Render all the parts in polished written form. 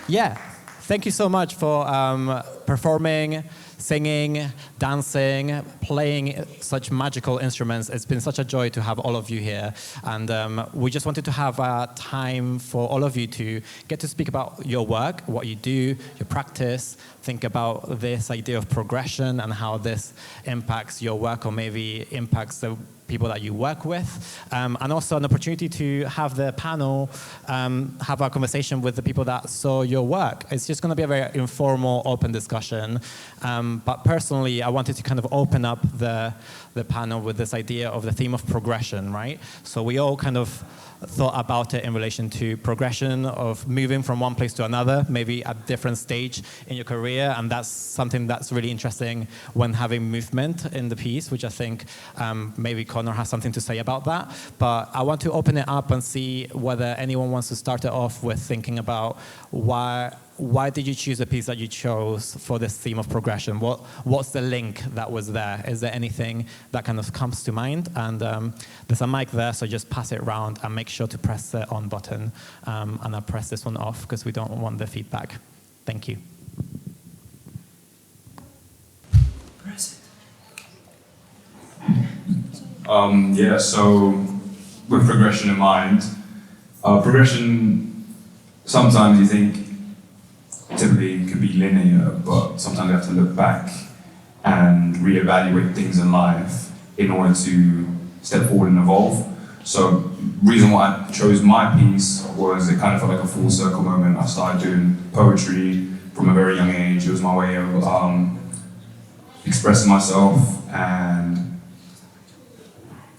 Yeah, thank you so much for performing, singing, dancing, playing such magical instruments. It's been such a joy to have all of you here. And we just wanted to have time for all of you to get to speak about your work, what you do, your practice, think about this idea of progression and how this impacts your work or maybe impacts the people that you work with, and also an opportunity to have the panel have a conversation with the people that saw your work. It's just going to be a very informal, open discussion. But personally, I wanted to kind of open up the panel with this idea of the theme of progression, right? So we all kind of thought about it in relation to progression of moving from one place to another, maybe at a different stage in your career, and that's something that's really interesting when having movement in the piece, which I think maybe Connor has something to say about that. But I want to open it up and see whether anyone wants to start it off with thinking about why did you choose the piece that you chose for this theme of progression? What's the link that was there? Is there anything that kind of comes to mind? And there's a mic there, so just pass it around and make sure to press the on button. And I'll press this one off because we don't want the feedback. Thank you. Press it. Yeah, so with progression in mind, progression, sometimes you think typically could be linear, but sometimes you have to look back and reevaluate things in life in order to step forward and evolve. So reason why I chose my piece was it kind of felt like a full circle moment. I started doing poetry from a very young age. It was my way of expressing myself and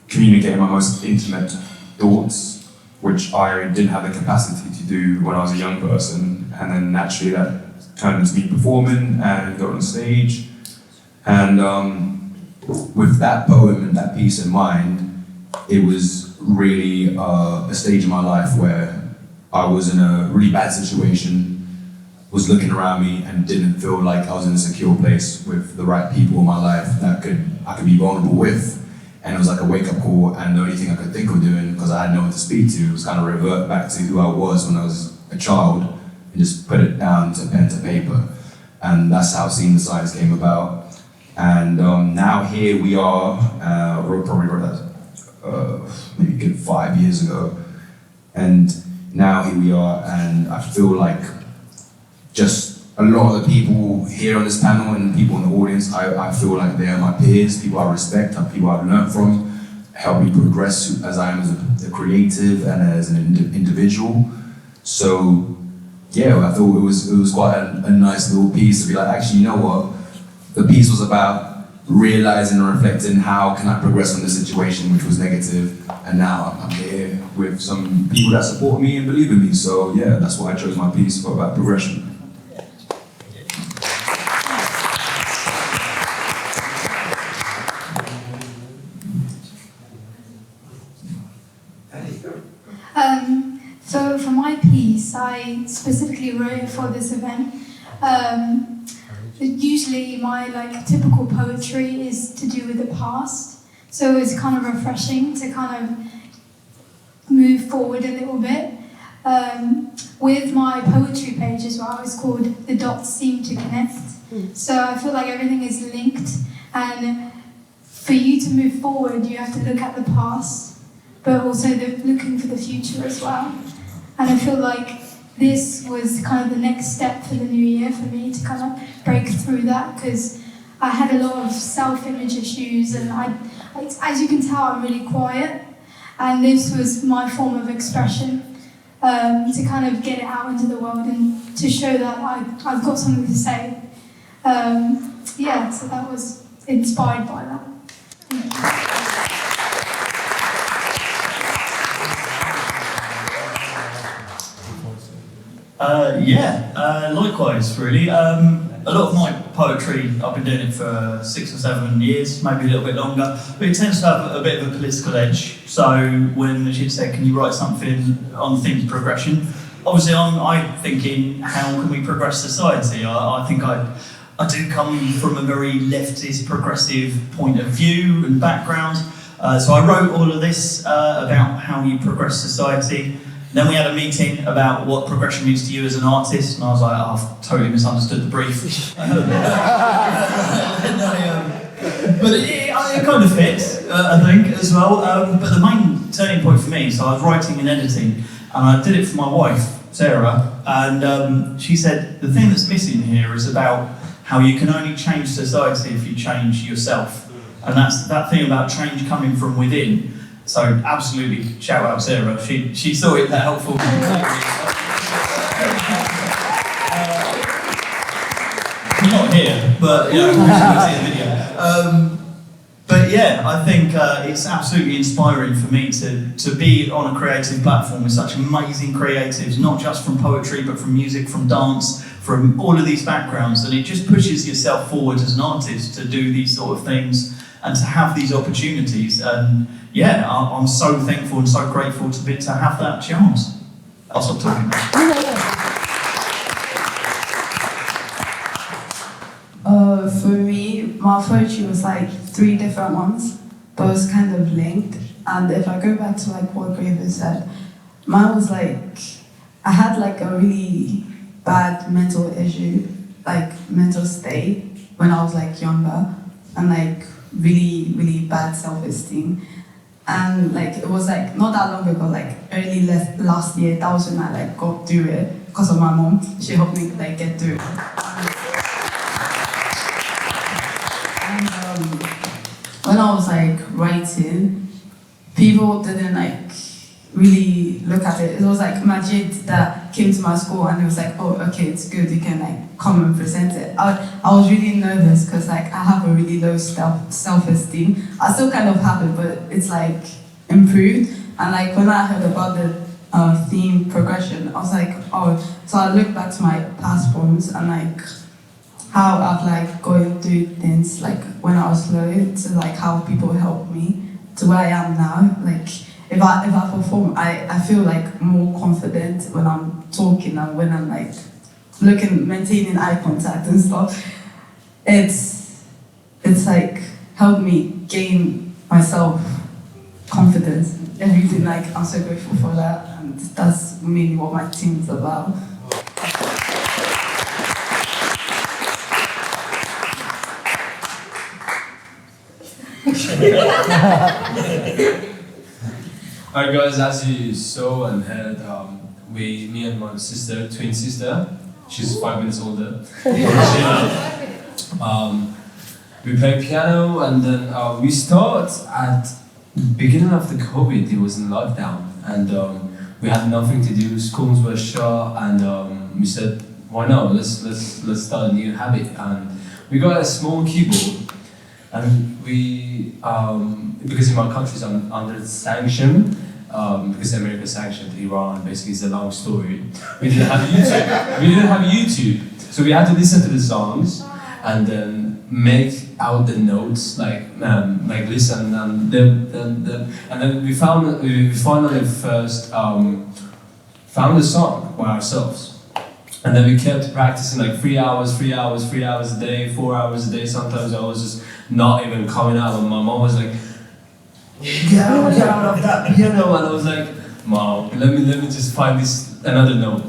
communicating my most intimate thoughts, which I didn't have the capacity to do when I was a young person. And then naturally that turned into me performing and going on stage. And with that poem and that piece in mind, it was really a stage in my life where I was in a really bad situation, was looking around me and didn't feel like I was in a secure place with the right people in my life that I could be vulnerable with. And it was like a wake-up call, and the only thing I could think of doing, because I had no one to speak to, was kind of revert back to who I was when I was a child and just put it down to pen to paper. And that's how Seeing the Signs came about. And now here we are, probably wrote that maybe a good 5 years ago. And now here we are, and I feel like just a lot of the people here on this panel and people in the audience, I feel like they are my peers, people I respect, people I've learned from, help me progress as I am as a creative and as an individual. So yeah, I thought it was quite a nice little piece to be like, actually, you know what? The piece was about realizing and reflecting how can I progress from this situation which was negative, and now I'm here with some people that support me and believe in me. So yeah, that's why I chose my piece about progression. So for my piece, I specifically wrote it for this event. Usually my typical poetry is to do with the past, so it's kind of refreshing to kind of move forward a little bit. With my poetry page as well, it's called The Dots Seem to Connect. So I feel like everything is linked, and for you to move forward, you have to look at the past, but also looking for the future as well. And I feel like this was kind of the next step for the new year for me to kind of break through that, because I had a lot of self-image issues, and as you can tell, I'm really quiet, and this was my form of expression to kind of get it out into the world and to show that I've got something to say. Yeah, so that was inspired by that. Likewise, really. A lot of my poetry, I've been doing it for 6 or 7 years, maybe a little bit longer, but it tends to have a bit of a political edge. So when she said, can you write something on the theme of progression? Obviously, I'm thinking, how can we progress society? I think I do come from a very leftist, progressive point of view and background. So I wrote all of this about how you progress society. Then we had a meeting about what progression means to you as an artist, and I was like, oh, I've totally misunderstood the brief. But it kind of fits, I think, as well. But the main turning point for me, so I was writing and editing, and I did it for my wife, Sarah, and she said, the thing that's missing here is about how you can only change society if you change yourself. And that's that thing about change coming from within. So absolutely, shout out Sarah, she saw it that helpful. You're not here, but you know, we should see the video. But yeah, I think it's absolutely inspiring for me to be on a creative platform with such amazing creatives, not just from poetry, but from music, from dance, from all of these backgrounds, and it just pushes yourself forward as an artist to do these sort of things and to have these opportunities. And yeah, I'm so thankful and so grateful to have that chance. I'll stop talking now. For me, my poetry was like 3 different ones, but it was kind of linked. And if I go back to like what Graver said, mine was like, I had like a really bad mental issue, like mental state when I was like younger, and like really, really bad self-esteem. And like it was like not that long ago, like early last year, that was when I like got through it because of my mom. She helped me like get through it. And when I was like writing, people didn't like really look at it. It was like Majid that came to my school and it was like, oh, okay, it's good, you can like come and present it. I was really nervous because like I have a really low self-esteem. I still kind of have it, but it's like improved. And like when I heard about the theme progression, I was like, oh, so I looked back to my past poems and like how I've like going through things like when I was low to like how people helped me to where I am now. Like if I perform, I feel like more confident when I'm talking and when I'm like maintaining eye contact and stuff. It's like helped me gain myself confidence. Everything, like I'm so grateful for that, and that's mainly what my team's about. Alright guys, as you saw and heard, me and my sister, twin sister, she's 5 minutes older. We play piano and then we start at beginning of the COVID. It was in lockdown and we had nothing to do. Schools were shut and we said, why not? Let's start a new habit. And we got a small keyboard. And we, because in my country is under sanction, because America sanctioned Iran, basically it's a long story. We didn't have YouTube. So we had to listen to the songs and then make out the notes, like listen, and then we finally first found a song by ourselves. And then we kept practicing like 3 hours a day, 4 hours a day. Sometimes I was just not even coming out, and my mom was like, get out of that piano, and I was like, Mom, let me just find another note.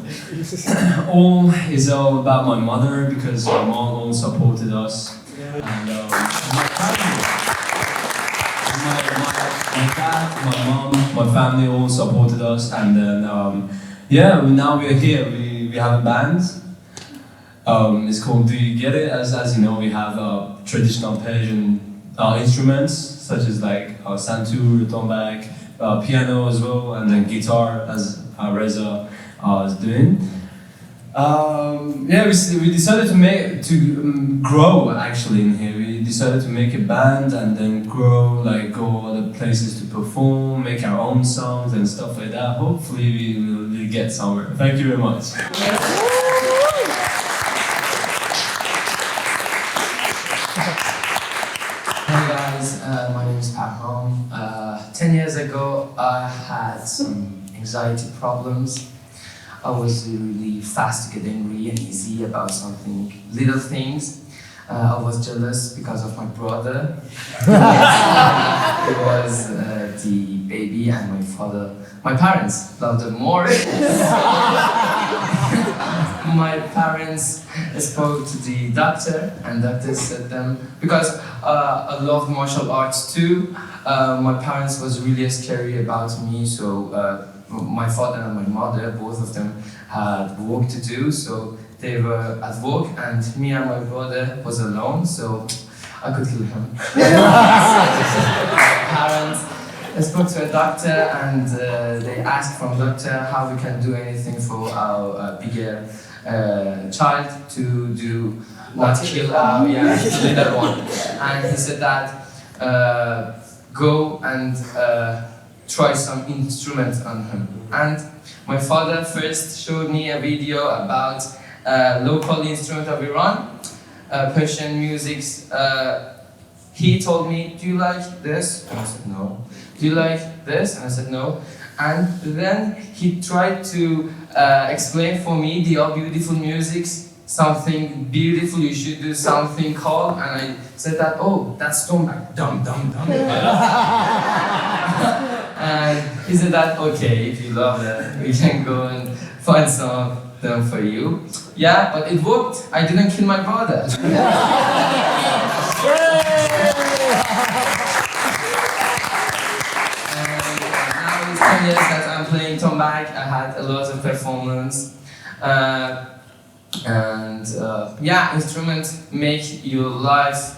All is all about my mother because my mom all supported us, and my family, my dad, my mom, my family all supported us, and then yeah, now we're here. We have a band. It's called Do You Get It? As you know, we have traditional Persian instruments such as like santur, tombak, piano as well, and then guitar as Reza is doing. Yeah, we decided to grow actually in here. We decided to make a band and then grow, like go other places to perform, make our own songs and stuff like that. Hopefully we will get somewhere. Thank you very much. Hey guys, my name is Ahom. 10 years ago, I had some anxiety problems. I was really fast to get angry and easy about little things. I was jealous because of my brother. He was the baby, and my parents loved it more. My parents spoke to the doctor, and doctor said them, because I love martial arts too, my parents was really scary about me, so my father and my mother, both of them had work to do, so they were at work, and me and my brother was alone, so I could kill him. Parents spoke to a doctor, and they asked from doctor how we can do anything for our bigger child to do, not kill our little one. And he said that go and try some instruments on him. And my father first showed me a video about local instrument of Iran, Persian music. He told me, do you like this? And I said no. Do you like this? And I said no. And then he tried to explain for me the all beautiful music, something beautiful, you should do something called, and I said that, oh, that's tombak, dum dum dum. And he said that, okay, if you love that, we can go and find some of them for you. Yeah, but it worked. I didn't kill my brother. Now it's 10 years that I'm playing tombak. I had a lot of performance. Yeah, instruments make your life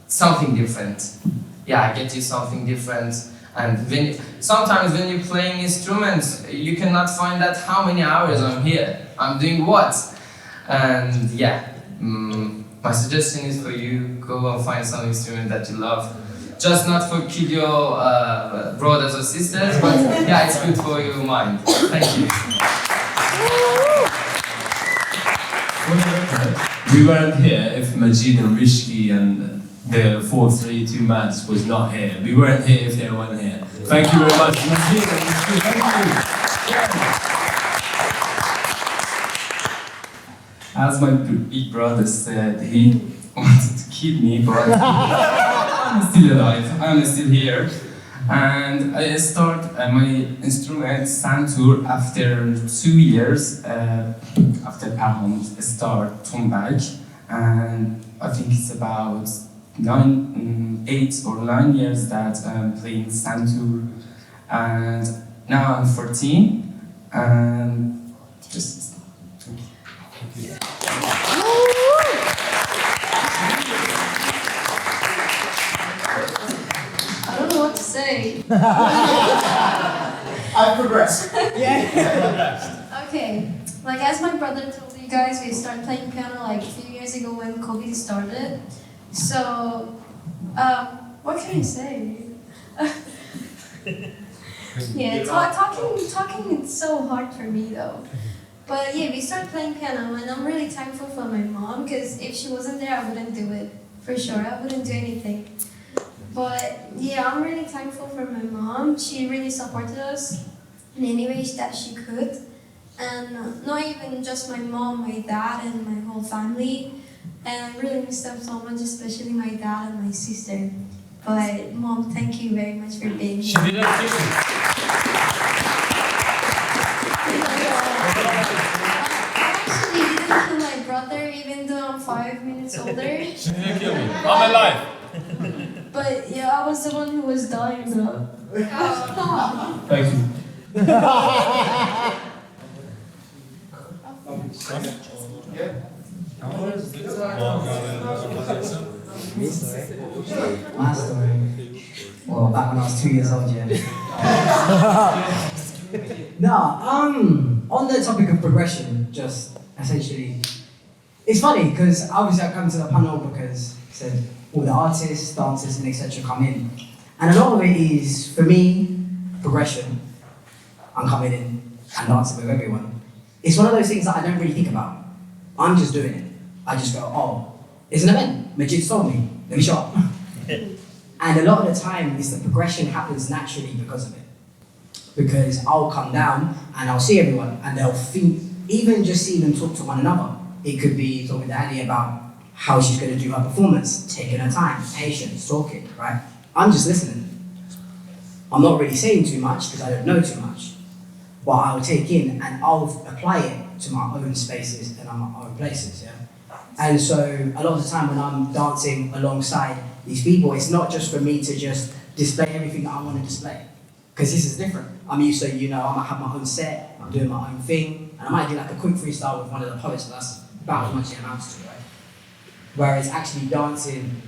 something different. Yeah, get you something different. And sometimes when you're playing instruments, you cannot find out how many hours I'm here. I'm doing what? And yeah, my suggestion is for you, go and find some instrument that you love. Just not for kill your brothers or sisters, but yeah, it's good for your mind. Thank you. We weren't here if Majid and Rishki and the 432 Mads was not here. We weren't here if they weren't here. Thank you very much, Majid and Rishki. Thank you. As my big brother said, he wanted to kill me, but I'm still alive. I'm still here. And I start my instrument Santur after 2 years after Pahom start tombak, and I think it's about 8 or 9 years that I'm playing Santur, and now I'm 14 and just. I don't know what to say. I progressed. Yeah. Okay. Like as my brother told you guys, we started playing piano like a few years ago when COVID started. So, what can I say? Yeah, talking is so hard for me though. But yeah, we started playing piano, and I'm really thankful for my mom, because if she wasn't there, I wouldn't do it. For sure, I wouldn't do anything. But yeah, I'm really thankful for my mom. She really supported us in any way that she could. And not even just my mom, my dad and my whole family. And I really miss them so much, especially my dad and my sister. But Mom, thank you very much for being here. I actually didn't kill my brother, even though I'm 5 minutes older. She didn't kill me. I'm alive. But yeah, I was the one who was dying though. Thank you. My story. Well, back when I was 2 years old, yeah. No, on the topic of progression, just essentially, it's funny because obviously I come to the panel because I said all the artists, dancers, and etc. come in, and a lot of it is for me progression. I'm coming in and dancing with everyone. It's one of those things that I don't really think about. I'm just doing it. I just go, oh, it's an event. Majid told me. Let me show up. And a lot of the time, is the progression happens naturally because of it. Because I'll come down and I'll see everyone, and they'll think, even just see them talk to one another. It could be talking to Ali about how she's going to do her performance, taking her time, patience, talking, right? I'm just listening. I'm not really saying too much because I don't know too much, but I'll take in and I'll apply it to my own spaces and my own places, yeah? And so a lot of the time when I'm dancing alongside these people, it's not just for me to just display everything that I want to display, because this is different. I'm used to, you know, I might have my own set, I'm doing my own thing, and I might do like a quick freestyle with one of the poets, but that's about as much as it amounts to, right? Whereas actually dancing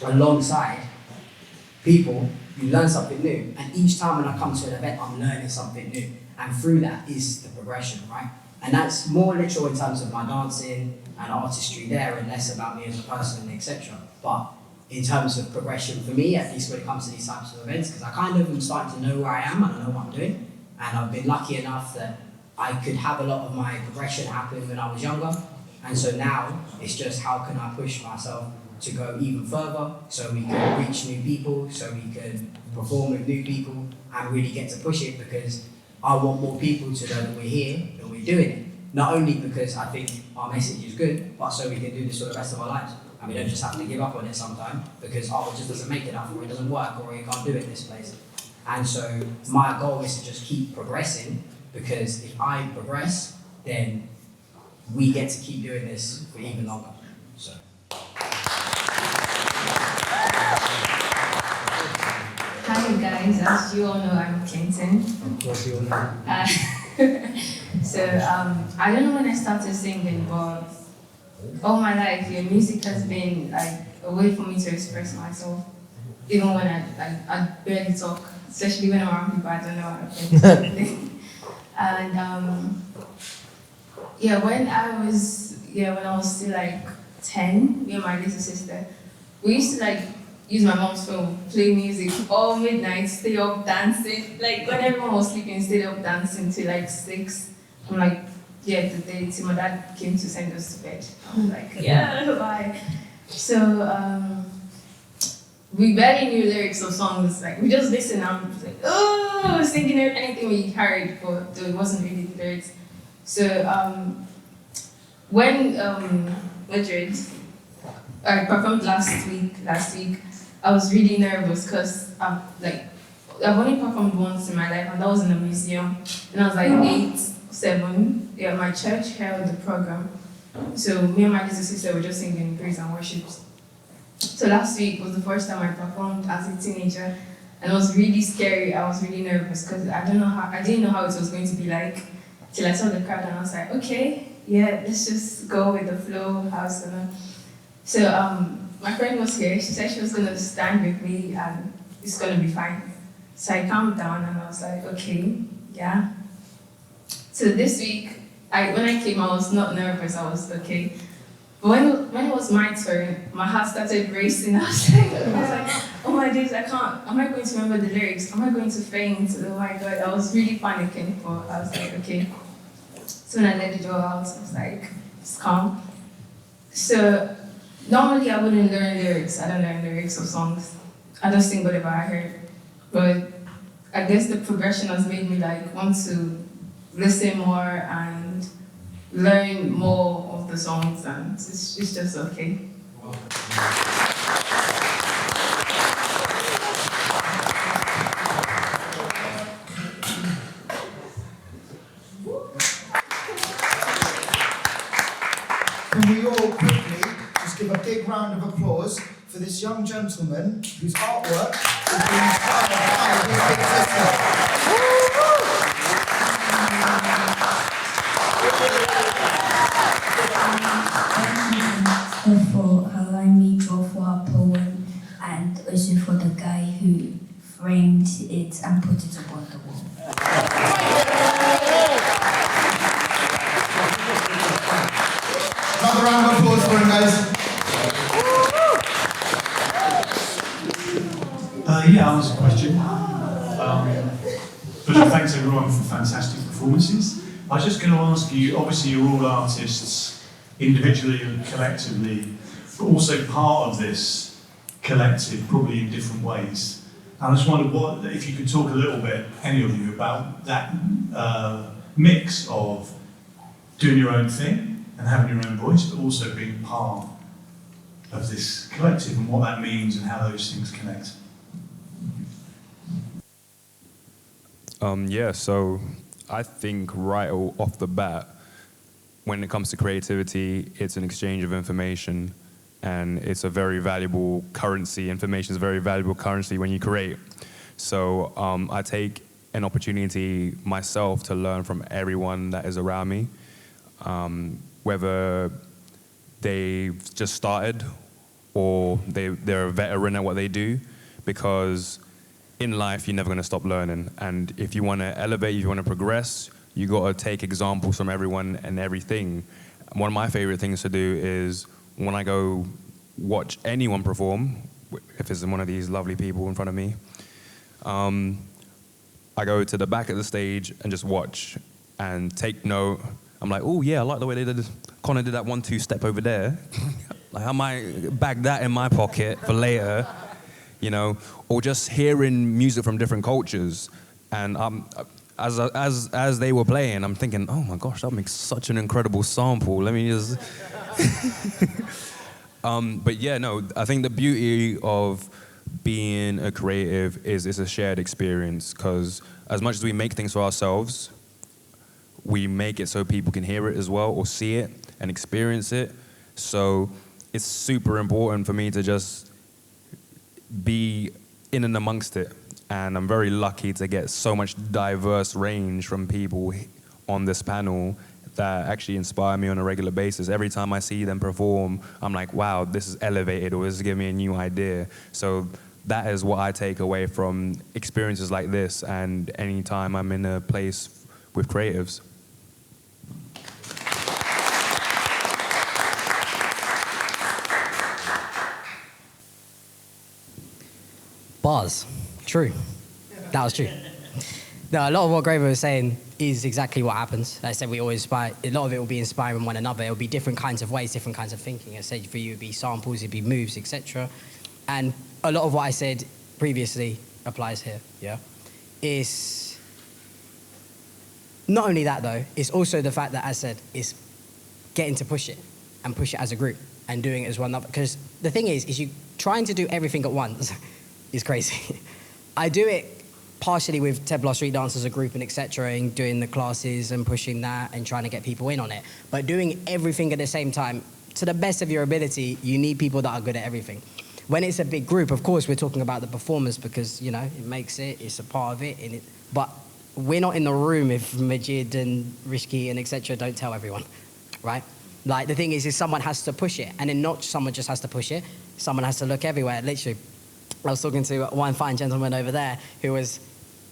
alongside people, you learn something new. And each time when I come to an event, I'm learning something new. And through that is the progression, right? And that's more literal in terms of my dancing and artistry there, and less about me as a person, etc. But in terms of progression for me, at least when it comes to these types of events, because I kind of am starting to know where I am and I know what I'm doing. And I've been lucky enough that I could have a lot of my progression happen when I was younger. And so now it's just how can I push myself to go even further so we can reach new people, so we can perform with new people and really get to push it, because I want more people to know that we're here and we're doing it. Not only because I think our message is good, but so we can do this for the rest of our lives. And we don't just have to give up on it sometime because it just doesn't make enough, or it doesn't work, or you can't do it in this place. And so my goal is to just keep progressing, because if I progress, then we get to keep doing this for even longer. So. Hi guys, as you all know, I'm Clinton. Of course you all know. I don't know when I started singing, but all my life, your music has been like a way for me to express myself. Even when I barely talk, especially when I'm around people, I don't know how to say. And when I was still like 10, me and my little sister, we used to like use my mom's phone, play music all midnight, stay up dancing. Like when everyone was sleeping, stay up dancing till like 6. I'm like, yeah, the day till my dad came to send us to bed. I was like, yeah, bye. So we barely knew lyrics of songs. Like we just listened and I was like, oh, singing anything we heard, but it wasn't really the lyrics. So when Madrid, I performed last week, I was really nervous because I've only performed once in my life, and that was in a museum. And I was like 8, 7. Yeah, my church held the program. So me and my little sister were just singing praise and worship. So last week was the first time I performed as a teenager, and it was really scary. I was really nervous because I didn't know how it was going to be like till I saw the crowd, and I was like, okay, yeah, let's just go with the flow. How it's gonna. So my friend was here. She said she was gonna stand with me and it's gonna be fine. So I calmed down and I was like, okay, yeah. So this week, when I came, I was not nervous. I was okay. But when it was my turn, my heart started racing. I was like, oh my days, I can't. Am I going to remember the lyrics? Am I going to faint? Oh my God, I was really panicking. But I was like, okay. So when I let the door out, I was like, it's calm. So normally I wouldn't learn lyrics. I don't learn lyrics of songs. I just sing whatever I heard. But I guess the progression has made me like want to listen more and learn more of the songs, and it's just okay. Can we all quickly just give a big round of applause for this young gentleman whose artwork has been inspired by his big sister. For allowing me to draw for our poem, and also for the guy who framed it and put it up on the wall. Another round of applause for him, guys. Yeah, I'll answer the question. First of all, thanks everyone for fantastic performances. I was just going to ask you, obviously you're all artists individually and collectively, but also part of this collective, probably in different ways. And I just wondered if you could talk a little bit, any of you, about that mix of doing your own thing and having your own voice, but also being part of this collective and what that means and how those things connect. Yeah, so I think right off the bat, when it comes to creativity, it's an exchange of information, and it's a very valuable currency. Information is a very valuable currency when you create. So I take an opportunity myself to learn from everyone that is around me, whether they've just started or they're a veteran at what they do, because in life, you're never going to stop learning. And if you want to elevate, if you want to progress, you got to take examples from everyone and everything. One of my favorite things to do is when I go watch anyone perform, if it's one of these lovely people in front of me, I go to the back of the stage and just watch and take note. I'm like, oh yeah, I like the way they did. Connor did that 1-2 step over there. Like, I might bag that in my pocket for later. You know, or just hearing music from different cultures, and as they were playing, I'm thinking, oh my gosh, that makes such an incredible sample. Let me just. But yeah, no, I think the beauty of being a creative is it's a shared experience, because as much as we make things for ourselves, we make it so people can hear it as well, or see it and experience it. So it's super important for me to just be in and amongst it, and I'm very lucky to get so much diverse range from people on this panel that actually inspire me on a regular basis. Every time I see them perform, I'm like, wow, this is elevated, or this is giving me a new idea. So that is what I take away from experiences like this, and anytime I'm in a place with creatives. Bars. True. That was true. No, a lot of what Graver was saying is exactly what happens. Like I said, we always inspire. A lot of it will be inspiring one another. It will be different kinds of ways, different kinds of thinking. I said for you, it'd be samples, it'd be moves, etc. And a lot of what I said previously applies here. Yeah, is not only that though. It's also the fact that, as I said, is getting to push it and push it as a group and doing it as one another. Because the thing is you trying to do everything at once is crazy. I do it partially with Ted Block Street Dance as a group and etc. and doing the classes and pushing that and trying to get people in on it. But doing everything at the same time, to the best of your ability, you need people that are good at everything. When it's a big group, of course, we're talking about the performers because, you know, it makes it, it's a part of it. But we're not in the room if Majid and Rishki and etc. don't tell everyone, right? Like, the thing is someone has to push it. And then not someone just has to push it, someone has to look everywhere, literally. I was talking to one fine gentleman over there who was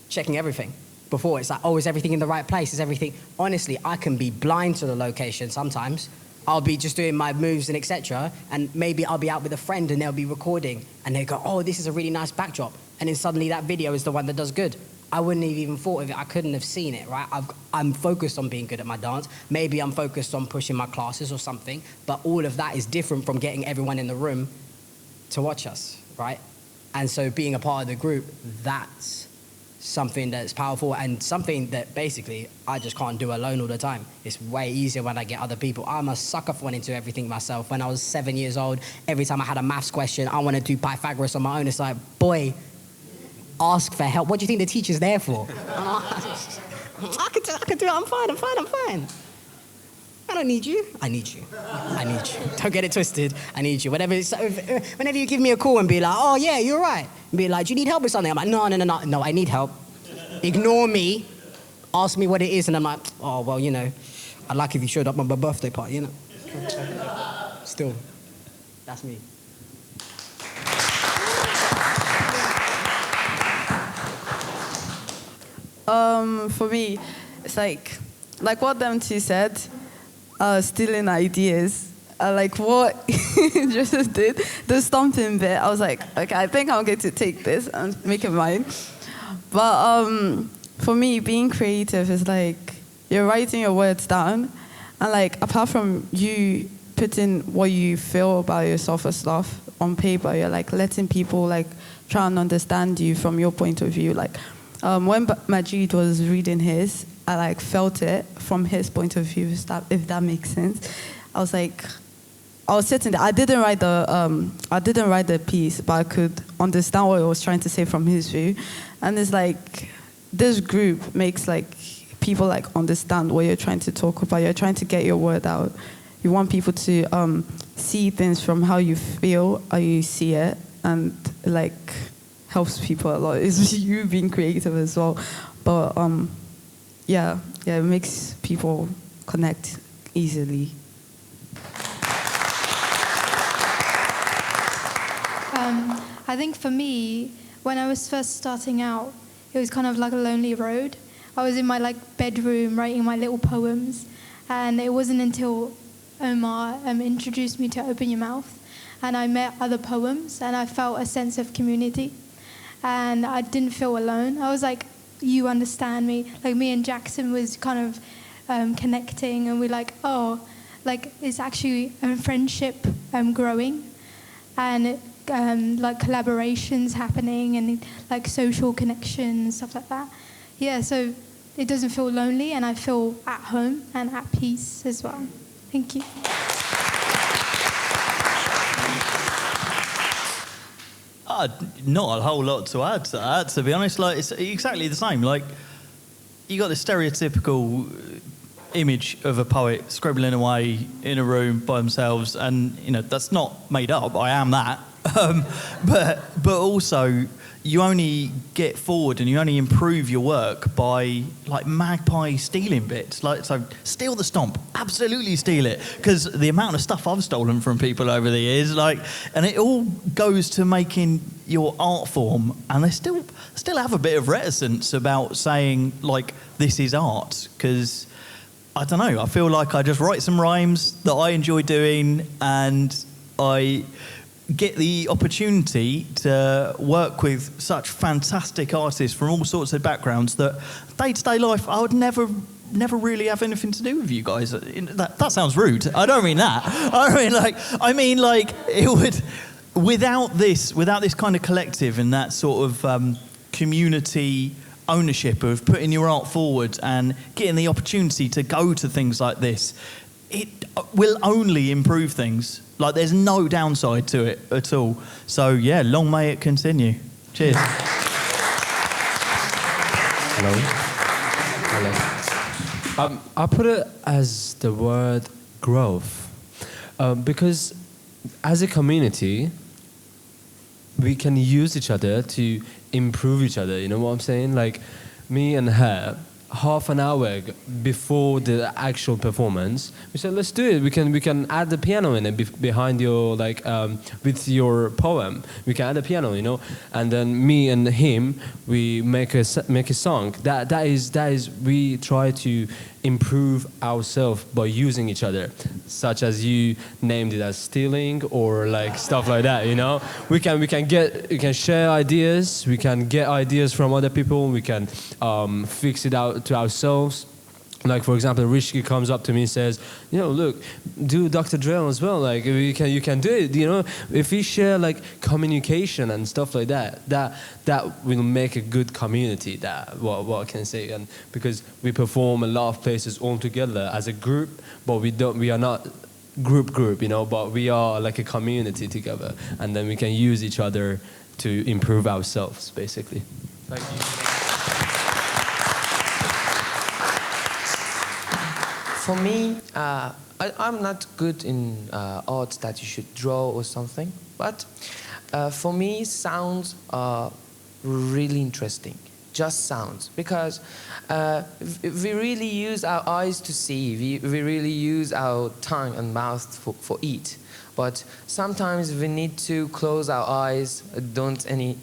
checking everything before. It's like, oh, is everything in the right place? Is everything... Honestly, I can be blind to the location sometimes. I'll be just doing my moves and etc. And maybe I'll be out with a friend and they'll be recording and they go, oh, this is a really nice backdrop. And then suddenly that video is the one that does good. I wouldn't have even thought of it. I couldn't have seen it, right? I'm focused on being good at my dance. Maybe I'm focused on pushing my classes or something. But all of that is different from getting everyone in the room to watch us, right? And so being a part of the group, that's something that's powerful and something that basically I just can't do alone all the time. It's way easier when I get other people. I'm a sucker for wanting to do everything myself. When I was 7 years old, every time I had a maths question, I wanted to do Pythagoras on my own. It's like, boy, ask for help. What do you think the teacher's there for? I could do it. I'm fine. I don't need you. I need you. Don't get it twisted. I need you. Whenever you give me a call and be like, oh yeah, you're right. And be like, do you need help with something? I'm like, no, I need help. Ignore me. Ask me what it is. And I'm like, oh, well, you know, I'd like if you showed up on my birthday party, you know. Still, that's me. For me, it's like what them two said, stealing ideas. Like what Joseph did, the stomping bit, I was like, okay, I think I'm going to take this and make it mine. But for me, being creative is like, you're writing your words down, and like, apart from you putting what you feel about yourself and stuff on paper, you're like letting people like try and understand you from your point of view. Like, when Majid was reading his, I like felt it from his point of view, if that makes sense. I was like, I was sitting there. I didn't write the piece, but I could understand what he was trying to say from his view. And it's like, this group makes like people like understand what you're trying to talk about. You're trying to get your word out. You want people to see things from how you feel, how you see it, and like helps people a lot. It's you being creative as well, but yeah, it makes people connect easily. I think for me, when I was first starting out, it was kind of like a lonely road. I was in my like bedroom writing my little poems, and it wasn't until Omar introduced me to Open Your Mouth, and I met other poems, and I felt a sense of community, and I didn't feel alone. I was like, you understand me. Like me and Jackson was kind of connecting, and we're like, oh, like it's actually a friendship growing, and like collaborations happening, and like social connections, stuff like that. Yeah, so it doesn't feel lonely, and I feel at home and at peace as well. Thank you. Not a whole lot to add to that, to be honest. Like, it's exactly the same. Like, you got this stereotypical image of a poet scribbling away in a room by themselves, and you know that's not made up. I am that, but also you only get forward and you only improve your work by like magpie stealing bits. Like, so steal the stomp, absolutely steal it, because the amount of stuff I've stolen from people over the years, like, and it all goes to making your art form, and they still have a bit of reticence about saying like this is art, because I don't know, I feel like I just write some rhymes that I enjoy doing, and I get the opportunity to work with such fantastic artists from all sorts of backgrounds that day-to-day life I would never really have anything to do with you guys. That sounds rude. I don't mean that. I mean like it would, without this kind of collective and that sort of community ownership of putting your art forward and getting the opportunity to go to things like this, it will only improve things. Like, there's no downside to it at all. So yeah, long may it continue. Cheers. Hello. I put it as the word growth, because as a community, we can use each other to improve each other. You know what I'm saying? Like, me and her, half an hour before the actual performance, we said, let's do it. We can add the piano in it behind your, like, with your poem. We can add a piano, you know. And then me and him, we make a song. That is we try to improve ourselves by using each other, such as you named it as stealing or like stuff like that, you know. We can share ideas, we can get ideas from other people, we can fix it out to ourselves. Like, for example, Rishki comes up to me and says, you know, look, do Dr. Drill as well. Like, you can do it, you know. If we share, like, communication and stuff like that, that will make a good community. What I can say. And because we perform a lot of places all together as a group, but we are not group, you know, but we are like a community together. And then we can use each other to improve ourselves, basically. Thank you. For me, I'm not good in art that you should draw or something, but for me, sounds are really interesting. Just sounds, because we really use our eyes to see. We really use our tongue and mouth for eat. But sometimes we need to close our eyes, don't eat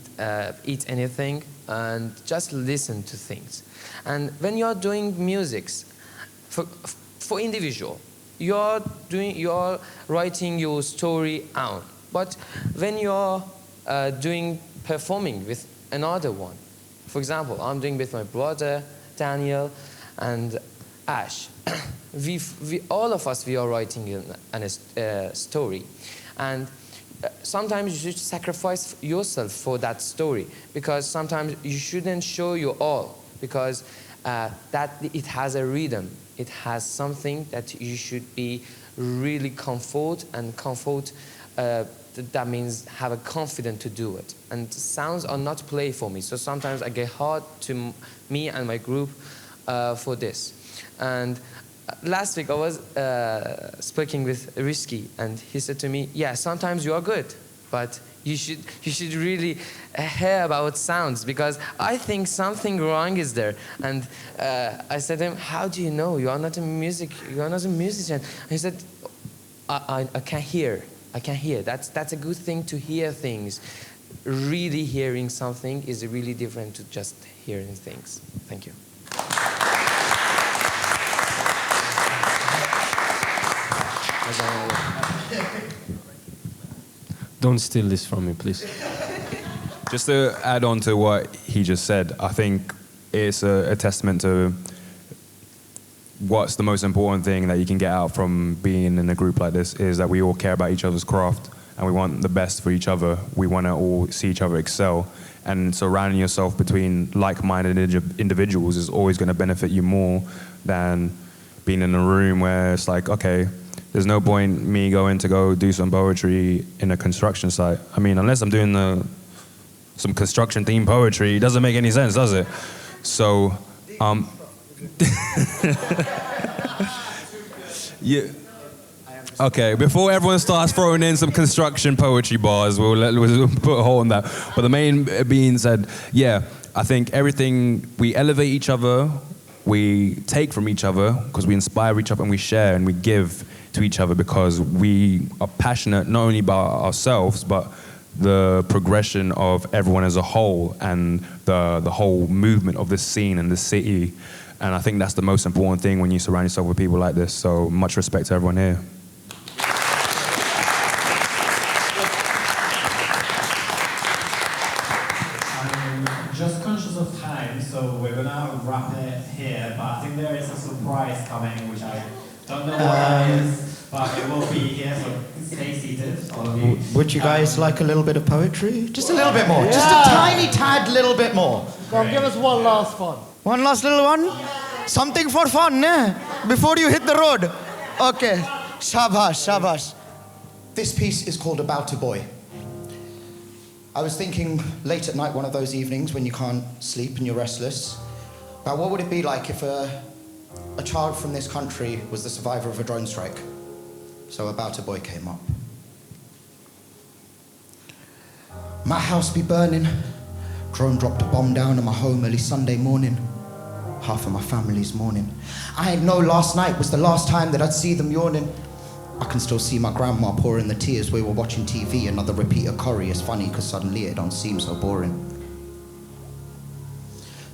anything, and just listen to things. And when you're doing music, for individual, you're writing your story out. But when you're performing with another one, for example, I'm doing with my brother Daniel and Ash. All of us, we are writing a story, and sometimes you should sacrifice yourself for that story, because sometimes you shouldn't show your all, because that it has a rhythm. It has something that you should be really comfort that means have a confidence to do it. And sounds are not play for me, so sometimes I get hard to me and my group for this. And last week I was speaking with Risky, and he said to me, yeah, sometimes you are good, but you should really hear about sounds, because I think something wrong is there. And I said to him, how do you know? You are not a musician. And he said, I can hear. I can hear. That's a good thing to hear things. Really hearing something is really different to just hearing things. Thank you. Don't steal this from me, please. Just to add on to what he just said, I think it's a testament to what's the most important thing that you can get out from being in a group like this is that we all care about each other's craft and we want the best for each other. We want to all see each other excel. And surrounding yourself between like-minded individuals is always going to benefit you more than being in a room where it's like, okay, there's no point me going to go do some poetry in a construction site. I mean, unless I'm doing some construction-themed poetry, it doesn't make any sense, does it? So, yeah. Okay, before everyone starts throwing in some construction poetry bars, we'll put a hole in that. But the main being said, yeah, I think everything, we elevate each other, we take from each other, because we inspire each other and we share and we give to each other because we are passionate not only about ourselves, but the progression of everyone as a whole and the whole movement of this scene and this city. And I think that's the most important thing when you surround yourself with people like this. So much respect to everyone here. I'm just conscious of time, so we're gonna wrap it here, but I think there is a surprise coming, which I don't know what that is, but it will be here, so stay seated, all of you. Would you guys like a little bit of poetry? Just a little bit more. Just a tiny tad little bit more. Go on, give us one last one. One last little one? Something for fun, eh? Before you hit the road. Okay. Shabash, shabash. This piece is called About a Boy. I was thinking late at night, one of those evenings when you can't sleep and you're restless, about what would it be like if a child from this country was the survivor of a drone strike. So About a Boy came up. My house be burning. Drone dropped a bomb down on my home early Sunday morning. Half of my family's mourning. I ain't know last night was the last time that I'd see them yawning. I can still see my grandma pouring the tears. We were watching TV, another repeat of Corrie. It's funny because suddenly it don't seem so boring.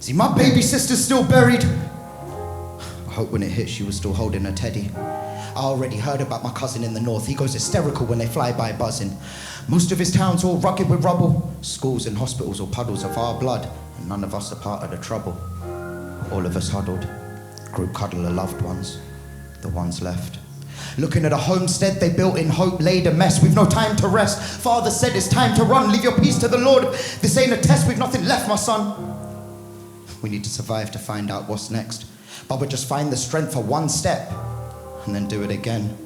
See, my baby sister's still buried. I hope when it hit she was still holding her teddy. I already heard about my cousin in the north. He goes hysterical when they fly by buzzing. Most of his town's all rugged with rubble. Schools and hospitals all puddles of our blood. And none of us are part of the trouble. All of us huddled. Group cuddle the loved ones. The ones left. Looking at a homestead they built in hope, laid a mess. We've no time to rest. Father said it's time to run. Leave your peace to the Lord. This ain't a test. We've nothing left, my son. We need to survive to find out what's next. But we'll just find the strength for one step and then do it again.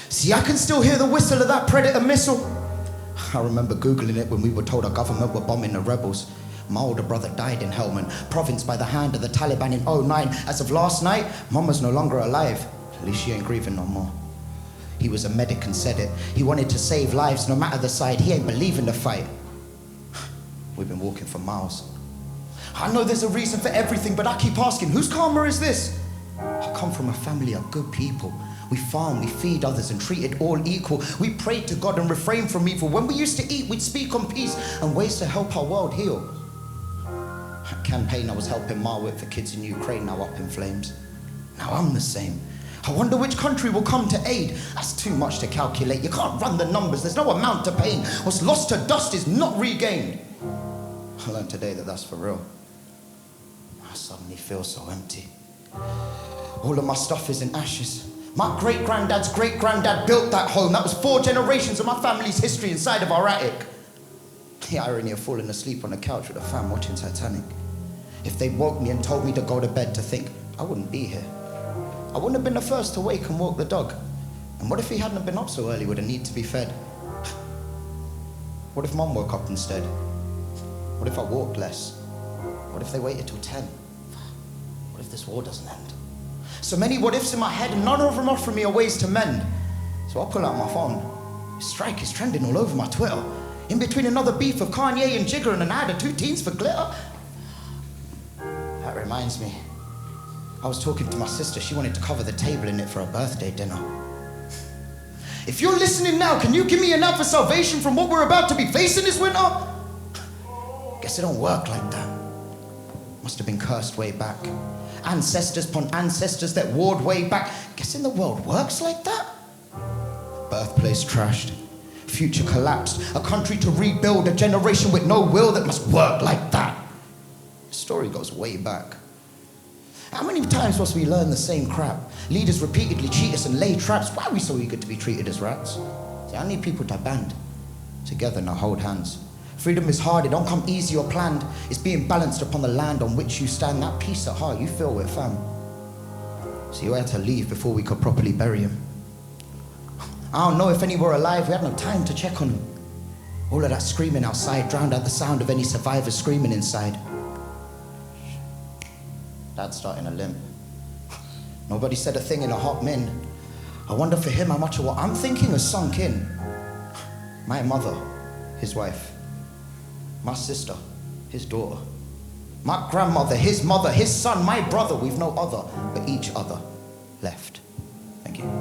See, I can still hear the whistle of that Predator missile. I remember Googling it when we were told our government were bombing the rebels. My older brother died in Helmand Province by the hand of the Taliban in 2009. As of last night, Mama's no longer alive. At least she ain't grieving no more. He was a medic and said it. He wanted to save lives no matter the side. He ain't believing the fight. We've been walking for miles. I know there's a reason for everything, but I keep asking, whose karma is this? I come from a family of good people. We farm, we feed others and treat it all equal. We prayed to God and refrained from evil. When we used to eat, we'd speak on peace and ways to help our world heal. That campaign I was helping Ma with for kids in Ukraine, now up in flames. Now I'm the same. I wonder which country will come to aid. That's too much to calculate. You can't run the numbers. There's no amount to pain. What's lost to dust is not regained. I learned today that that's for real. I suddenly feel so empty. All of my stuff is in ashes. My great-granddad's great-granddad built that home. That was 4 generations of my family's history inside of our attic. The irony of falling asleep on the couch with a fam watching Titanic. If they woke me and told me to go to bed to think, I wouldn't be here. I wouldn't have been the first to wake and walk the dog. And what if he hadn't been up so early with a need to be fed? What if Mum woke up instead? What if I walked less? What if they waited till 10? What if this war doesn't end? So many what ifs in my head, and none of them offer me a ways to mend. So I pull out my phone. Strike is trending all over my Twitter. In between another beef of Kanye and Jigger and an ad of 2 teens for glitter. That reminds me. I was talking to my sister. She wanted to cover the table in it for her birthday dinner. If you're listening now, can you give me an out for salvation from what we're about to be facing this winter? Guess it don't work like that. Must have been cursed way back. Ancestors upon ancestors that warred way back. Guessing the world works like that? Birthplace trashed. Future collapsed. A country to rebuild. A generation with no will that must work like that. The story goes way back. How many times must we learn the same crap? Leaders repeatedly cheat us and lay traps. Why are we so eager to be treated as rats? See, I need people to band. Together now hold hands. Freedom is hard, it don't come easy or planned. It's being balanced upon the land on which you stand. That peace at heart you feel with, fam. So you had to leave before we could properly bury him. I don't know if any were alive, we had no time to check on them. All of that screaming outside drowned out the sound of any survivors screaming inside. Dad's starting to limp. Nobody said a thing in a hot min. I wonder for him how much of what I'm thinking has sunk in. My mother, his wife. My sister, his daughter. My grandmother, his mother, his son, my brother. We've no other but each other left. Thank you.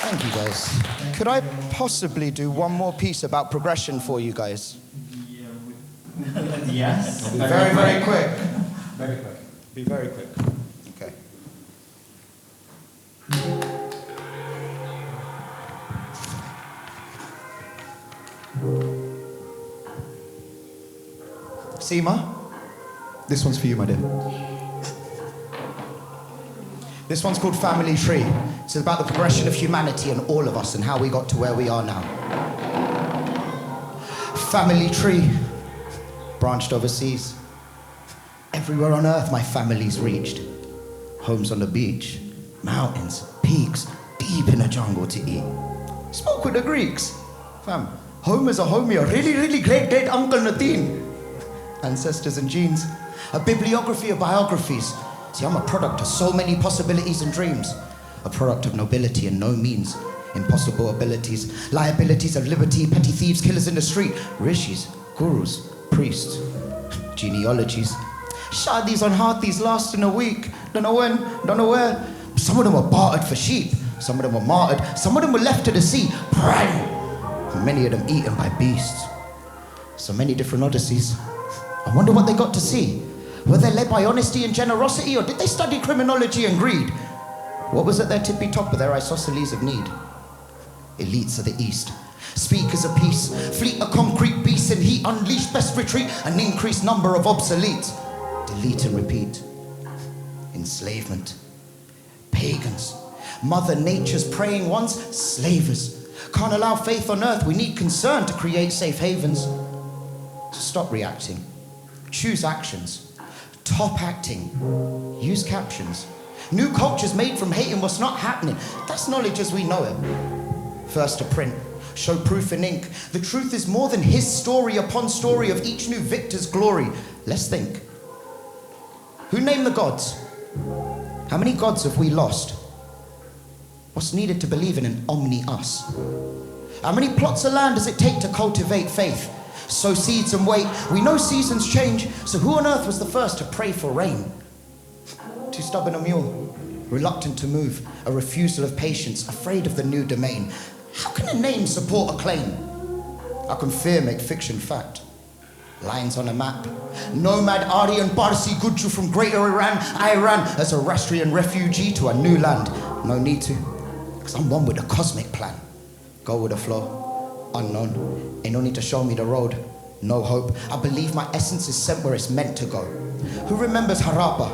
Thank you, guys. Could I possibly do one more piece about progression for you guys? Yes. Be very, very quick. Very quick. Be very quick. Okay. Seema, this one's for you, my dear. This one's called Family Tree. It's about the progression of humanity and all of us and how we got to where we are now. Family tree, branched overseas. Everywhere on earth my family's reached. Homes on the beach, mountains, peaks, deep in the jungle to eat. Spoke with the Greeks. Fam, home is a homie, a really, really great dead uncle Nadine. Ancestors and genes, a bibliography of biographies. See, I'm a product of so many possibilities and dreams. A product of nobility and no means. Impossible abilities, liabilities of liberty, petty thieves, killers in the street, rishis, gurus, priests, genealogies. Shadis on Hathis last in a week. Don't know when, don't know where. Some of them were bartered for sheep. Some of them were martyred. Some of them were left to the sea, praying. And many of them eaten by beasts. So many different odysseys. I wonder what they got to see. Were they led by honesty and generosity, or did they study criminology and greed? What was at their tippy top of their isosceles of need? Elites of the East, speakers of peace, fleet of concrete beasts in heat, unleashed best retreat, an increased number of obsolete. Delete and repeat. Enslavement. Pagans. Mother Nature's praying ones, slavers. Can't allow faith on earth, we need concern to create safe havens. So stop reacting. Choose actions. Top acting. Use captions. New cultures made from hating what's not happening. That's knowledge as we know it. First to print. Show proof in ink. The truth is more than his story upon story of each new victor's glory. Let's think. Who named the gods? How many gods have we lost? What's needed to believe in an omni-us? How many plots of land does it take to cultivate faith? Sow seeds and wait. We know seasons change, so who on earth was the first to pray for rain? Too stubborn a mule, reluctant to move, a refusal of patience, afraid of the new domain. How can a name support a claim? How can fear make fiction fact? Lines on a map. Nomad, Aryan, Parsi, Guju from Greater Iran as a Zoroastrian refugee to a new land. No need to, because I'm one with the cosmic plan. Go with the flow. Unknown. Ain't no need to show me the road. No hope. I believe my essence is sent where it's meant to go. Who remembers Harappa,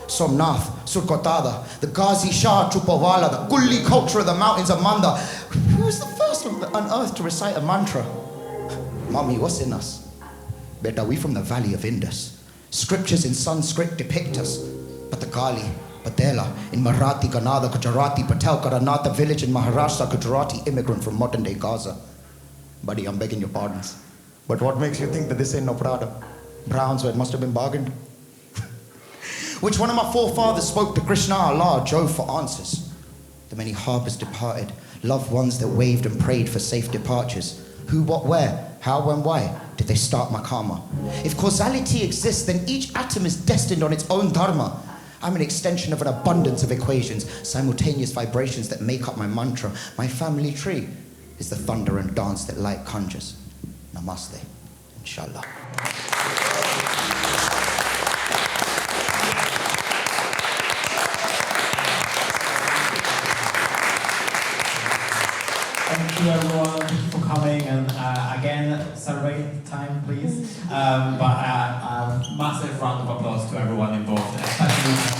Somnath, Surkotada, the Ghazi Shah, Chupawala, the Gulli culture of the mountains of Manda? Who was the first on earth to recite a mantra? Mummy, what's in us? Beta, we from the valley of Indus. Scriptures in Sanskrit depict us. Patakali, Patela, in Marathi, Kannada, Gujarati, Patel, Karanatha village in Maharashtra, Gujarati immigrant from modern day Gaza. Buddy, I'm begging your pardons. But what makes you think that this ain't no Prada? Browns where it must have been bargained? Which one of my forefathers spoke to Krishna, Allah, Jove for answers? The many harbors departed, loved ones that waved and prayed for safe departures. Who, what, where, how, when, why did they start my karma? If causality exists, then each atom is destined on its own dharma. I'm an extension of an abundance of equations, simultaneous vibrations that make up my mantra. My family tree is the thunder and dance that light conjures. Namaste, inshallah. Thank you everyone, thank you for coming, and again, celebrate time please. But a massive round of applause to everyone involved, especially